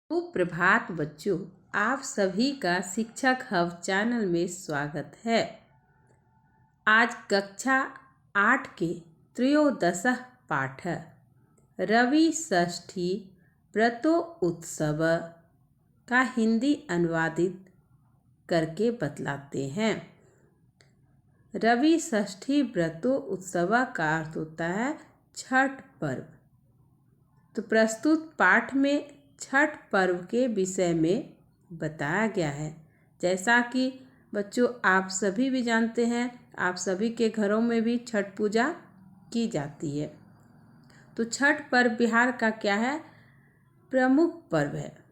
सुप्रभात बच्चों, आप सभी का शिक्षक हब चैनल में स्वागत है। आज कक्षा 8 के त्रयोदश पाठ रवि षष्ठी व्रतो उत्सव का हिंदी अनुवादित करके बतलाते हैं। रवि षष्ठी व्रतो उत्सव का अर्थ होता है छठ पर्व। तो प्रस्तुत पाठ में छठ पर्व के विषय में बताया गया है। जैसा कि बच्चों आप सभी भी जानते हैं, आप सभी के घरों में भी छठ पूजा की जाती है। तो छठ पर्व बिहार का क्या है, प्रमुख पर्व है।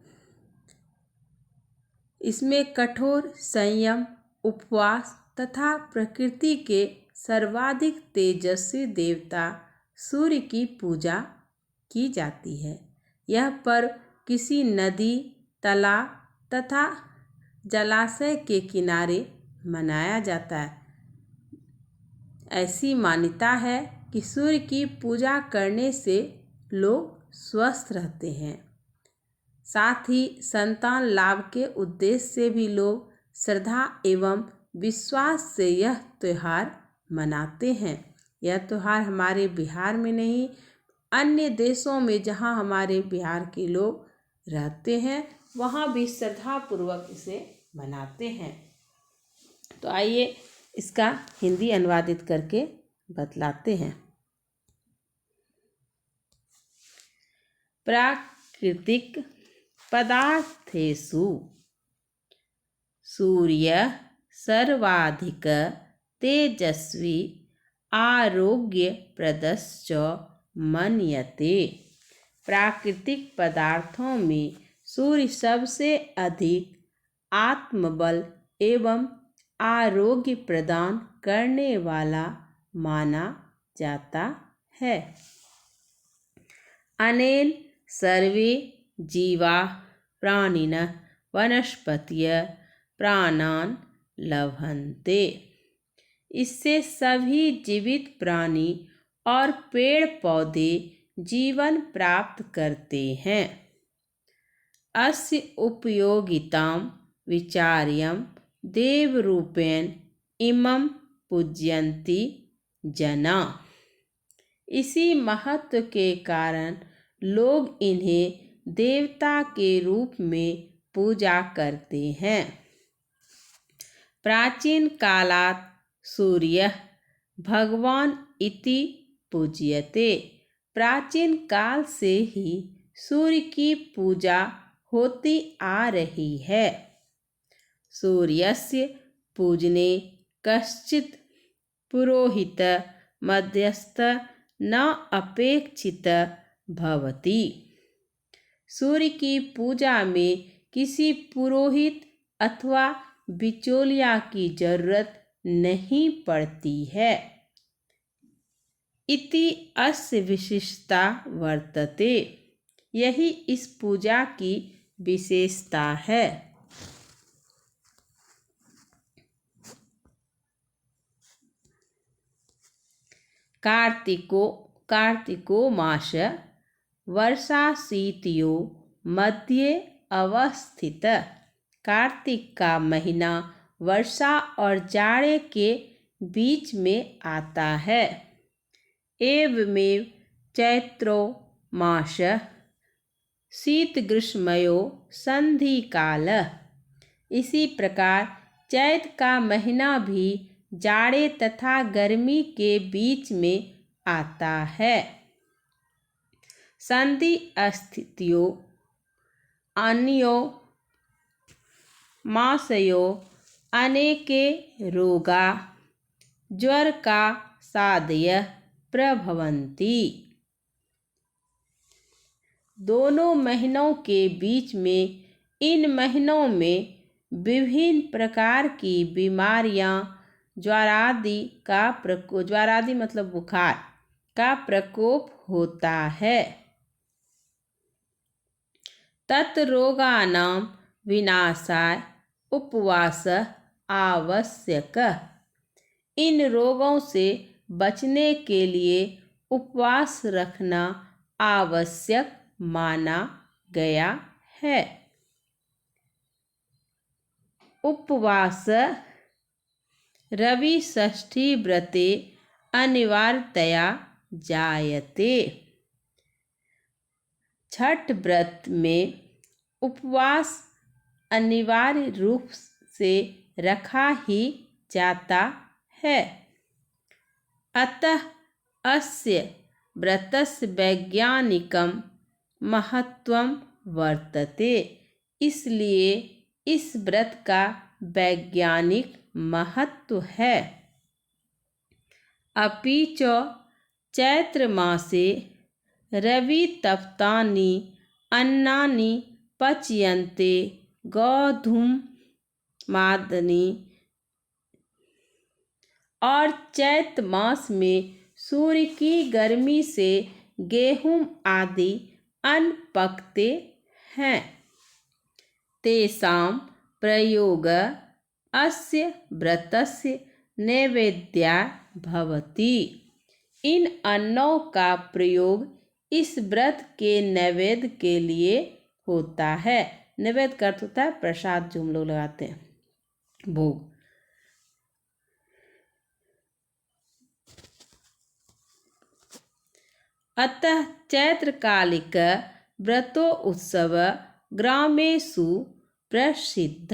इसमें कठोर संयम, उपवास तथा प्रकृति के सर्वाधिक तेजस्वी देवता सूर्य की पूजा की जाती है। यह पर्व किसी नदी, तालाब तथा जलाशय के किनारे मनाया जाता है। ऐसी मान्यता है कि सूर्य की पूजा करने से लोग स्वस्थ रहते हैं। साथ ही संतान लाभ के उद्देश्य से भी लोग श्रद्धा एवं विश्वास से यह त्योहार मनाते हैं। यह त्योहार हमारे बिहार में नहीं, अन्य देशों में जहां हमारे बिहार के लोग रहते हैं वहां भी श्रद्धापूर्वक इसे मनाते हैं। तो आइए इसका हिंदी अनुवादित करके बतलाते हैं। प्राकृतिक पदार्थेषु सूर्य सर्वाधिक तेजस्वी आरोग्यप्रदश्च मन्यते। प्राकृतिक पदार्थों में सूर्य सबसे अधिक आत्मबल एवं आरोग्य प्रदान करने वाला माना जाता है। अनेन सर्वे जीवा प्राणिनः वनस्पतयः प्राणान् लभन्ते। इससे सभी जीवित प्राणी और पेड़ पौधे जीवन प्राप्त करते हैं। अस्य उपयोगितां विचार्य देवरूपेण इमं पूजयन्ति जना। इसी महत्व के कारण लोग इन्हें देवता के रूप में पूजा करते हैं। प्राचीन कालात् सूर्यः भगवान इति पूज्यते। प्राचीन काल से ही सूर्य की पूजा होती आ रही है। सूर्यस्य पूजने कश्चित् पुरोहित मध्यस्थ न अपेक्षित भवति। सूर्य की पूजा में किसी पुरोहित अथवा बिचौलिया की जरूरत नहीं पड़ती है। इति अस्य विशिष्टता वर्तते। यही इस पूजा की विशेषता है। कार्तिको मास वर्षाशीतयो मध्ये अवस्थित। कार्तिक का महीना वर्षा और जाड़े के बीच में आता है। एवमेव चैत्रो मास शीत ग्रीष्मयो संधिकाल। इसी प्रकार चैत का महीना भी जाड़े तथा गर्मी के बीच में आता है। संधि स्थितियो अन्यो मासयो अनेके रोगा ज्वर का सादय प्रभवन्ति। दोनों महीनों के बीच में इन महीनों में विभिन्न प्रकार की बीमारियां, ज्वरादि मतलब बुखार का प्रकोप होता है। तत्रोगानां विनाशाय उपवास आवश्यक। इन रोगों से बचने के लिए उपवास रखना आवश्यक माना गया है। उपवास रवि षष्ठी व्रते अनिवार्यतया जायते। छठ व्रत में उपवास अनिवार्य रूप से रखा ही जाता है। अतः अस्य व्रतस्य वैज्ञानिकं महत्वं वर्तते। इसलिए इस व्रत का वैज्ञानिक महत्व है। अपि च चैत्रमासे रवितप्तानि अन्नानि पच्यन्ते गोधूमादि और चैत्र मास में सूर्य की गर्मी से गेहूं आदि अन्न पकते हैं। तेषां प्रयोग अस्य व्रतस्य नैवेद्याय भवति। इन अन्नों का प्रयोग इस व्रत के नैवेद्य के लिए होता है। नैवेद्य का अर्थ होता है प्रसाद, जो हम लोग लगाते हैं, भोग। अतः चैत्रकालिक व्रतोत्सव ग्रामेषु प्रसिद्ध।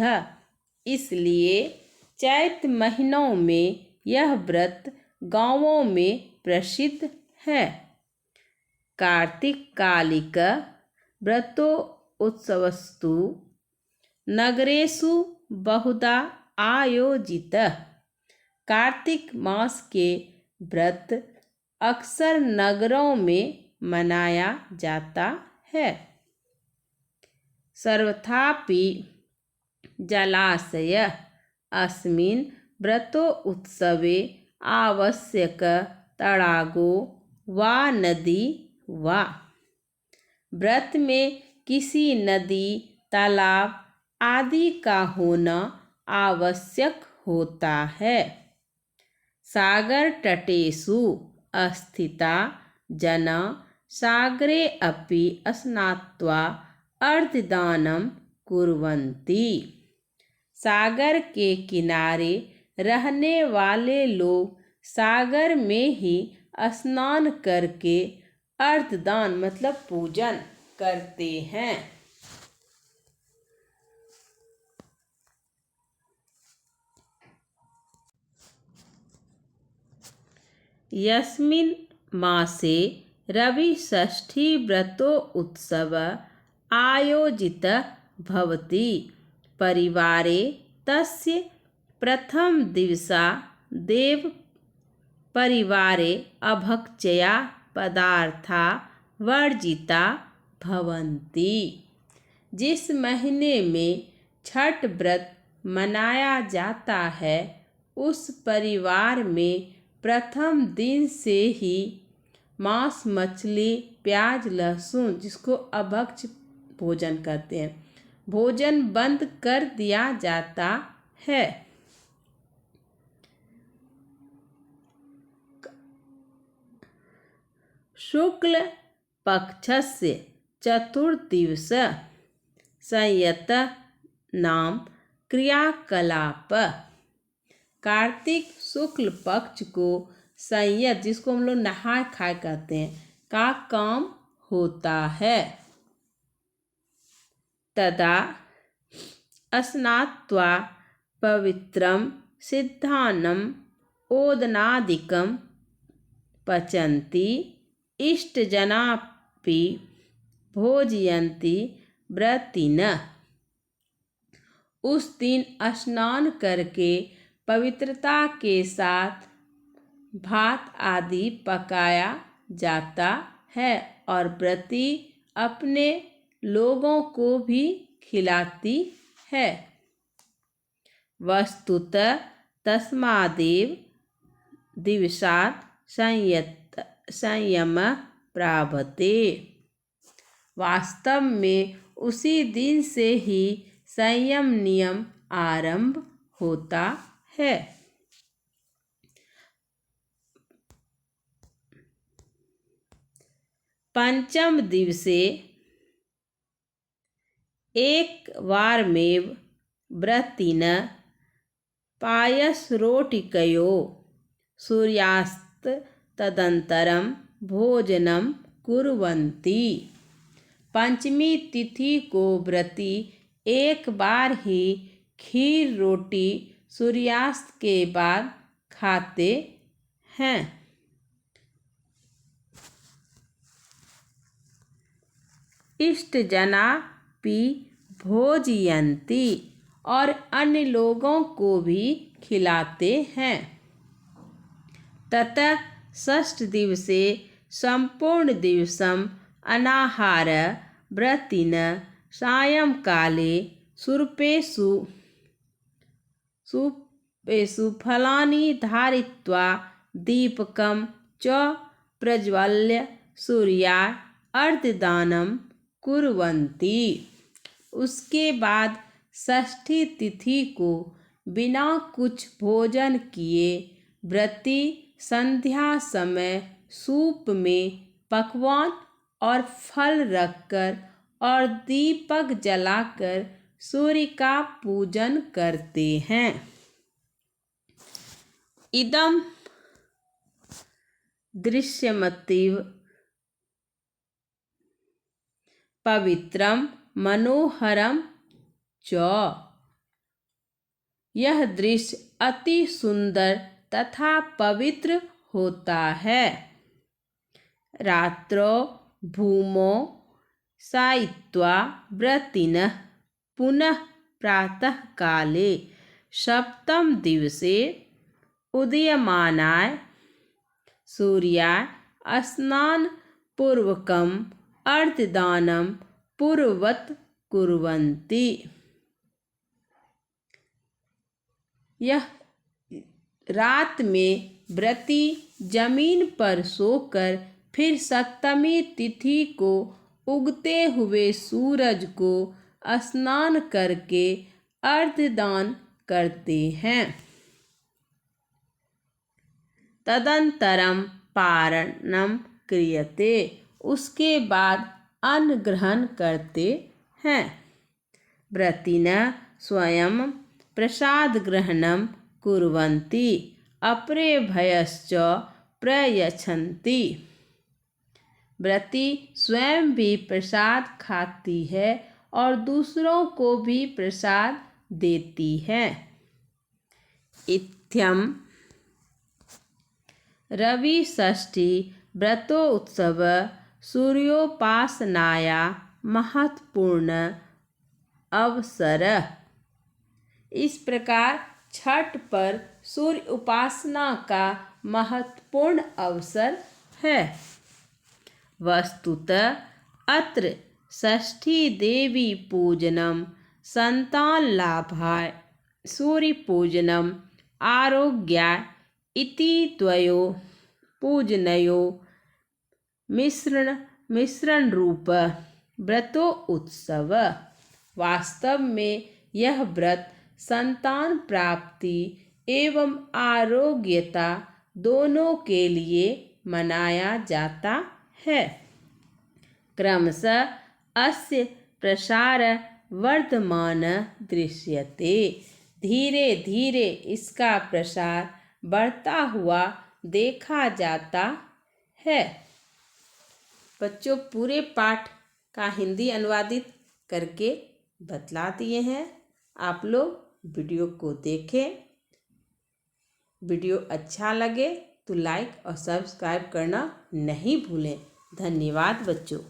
इसलिए चैत्र महीनों में यह व्रत गांवों में प्रसिद्ध है। कार्तिकालिक व्रतोत्सवस्तु नगरेषु बहुधा आयोजितः। कार्तिक मास के व्रत अक्सर नगरों में मनाया जाता है। सर्वथापि जलाशय अस्मिन् व्रतोत्सवे आवश्यक तडागो वा नदी वा। व्रत में किसी नदी, तालाब आदि का होना आवश्यक होता है। सागर तटेषु स्थिता जना सागरे अपि स्नात्वा अर्घ्यदानं कुर्वन्ति। सागर के किनारे रहने वाले लोग सागर में ही स्नान करके अर्घ्यदान मतलब पूजन करते हैं। यस्मिन् मासे रविषष्ठी व्रतोत्सव आयोजितः भवति। परिवारे तस्य प्रथम दिवसा देव परिवारे अभक्षया पदार्था वर्जिता भवन्ति। जिस महीने में छठ व्रत मनाया जाता है, उस परिवार में प्रथम दिन से ही मांस, मछली, प्याज, लहसुन, जिसको अभक्ष्य भोजन कहते हैं, भोजन बंद कर दिया जाता है। शुक्ल पक्षस्य चतुर्दिवस संयत नाम क्रियाकलाप। कार्तिक शुक्ल पक्ष को संयत, जिसको हम लोग नहाय खाए कहते हैं, का काम होता है। तदा स्नात्वा पवित्रं सिद्धान्नम् ओदनादिकं पचन्ति। इष्टजनापि भोजयन्ति व्रतिनः। उस दिन स्नान करके पवित्रता के साथ भात आदि पकाया जाता है और व्रती अपने लोगों को भी खिलाती है। वस्तुतः तस्मादेव दिवसात् संयम प्राप्यते। वास्तव में उसी दिन से ही संयम नियम आरंभ होता है। पंचम दिवसे एक वारमेव व्रतिन पायसरोटिकयो सूर्यास्त तदंतरम भोजनम कुर्वन्ति। पंचमी तिथि को व्रती एक बार ही खीर रोटी सूर्यास्त के बाद खाते हैं। इष्टजनापि भोजयन्ति और अन्य लोगों को भी खिलाते हैं। ततः षष्ठदिवसे संपूर्ण दिवसम अनाहार व्रतिन सायंकाले सूपेषु फलानि धारयित्वा दीपकं च प्रज्वल्य सूर्याय अर्घ्यदानं कुर्वन्ति। उसके बाद षष्ठी तिथि को बिना कुछ भोजन किए व्रती संध्या समय सूप में पकवान और फल रखकर और दीपक जलाकर सूर्य का पूजन करते हैं। इदं दृश्यमतीव पवित्रम मनोहरम च। यह दृश्य अति सुंदर तथा पवित्र होता है। रात्रौ भूमौ शायित्वा व्रतिनः पुनः प्रातः काले सप्तम दिवसे उदीयमानाय सूर्याय स्नानपूर्वकम् अर्घ्यदानं पूर्ववत् कुर्वन्ति। यह रात में व्रती जमीन पर सोकर फिर सप्तमी तिथि को उगते हुए सूरज को स्नान करके अर्घ्यदान करते हैं। तदंतरम पारणम क्रियते। उसके बाद अन्न ग्रहण करते हैं। व्रतिनः स्वयं प्रसाद ग्रहणं कुर्वन्ति अपरेभ्यश्च प्रयच्छन्ति। व्रती स्वयं भी प्रसाद खाती है और दूसरों को भी प्रसाद देती है। इत्थम् रवि षष्ठी व्रतोत्सव सूर्योपासनाया महत्वपूर्ण अवसर। इस प्रकार छठ पर सूर्य उपासना का महत्वपूर्ण अवसर है। वस्तुतः अत्र षष्ठी देवी पूजनम संतान लाभाय सूर्य पूजनम आरोग्याय इति द्वयो पूजनयो मिश्रण रूप व्रतो उत्सव। वास्तव में यह व्रत संतान प्राप्ति एवं आरोग्यता दोनों के लिए मनाया जाता है। क्रमशः अस्य प्रसार वर्धमान दृश्यते। धीरे धीरे इसका प्रसार बढ़ता हुआ देखा जाता है। बच्चों, पूरे पाठ का हिंदी अनुवादित करके बतला दिए हैं। आप लोग वीडियो को देखें। वीडियो अच्छा लगे तो लाइक और सब्सक्राइब करना नहीं भूलें। धन्यवाद बच्चों।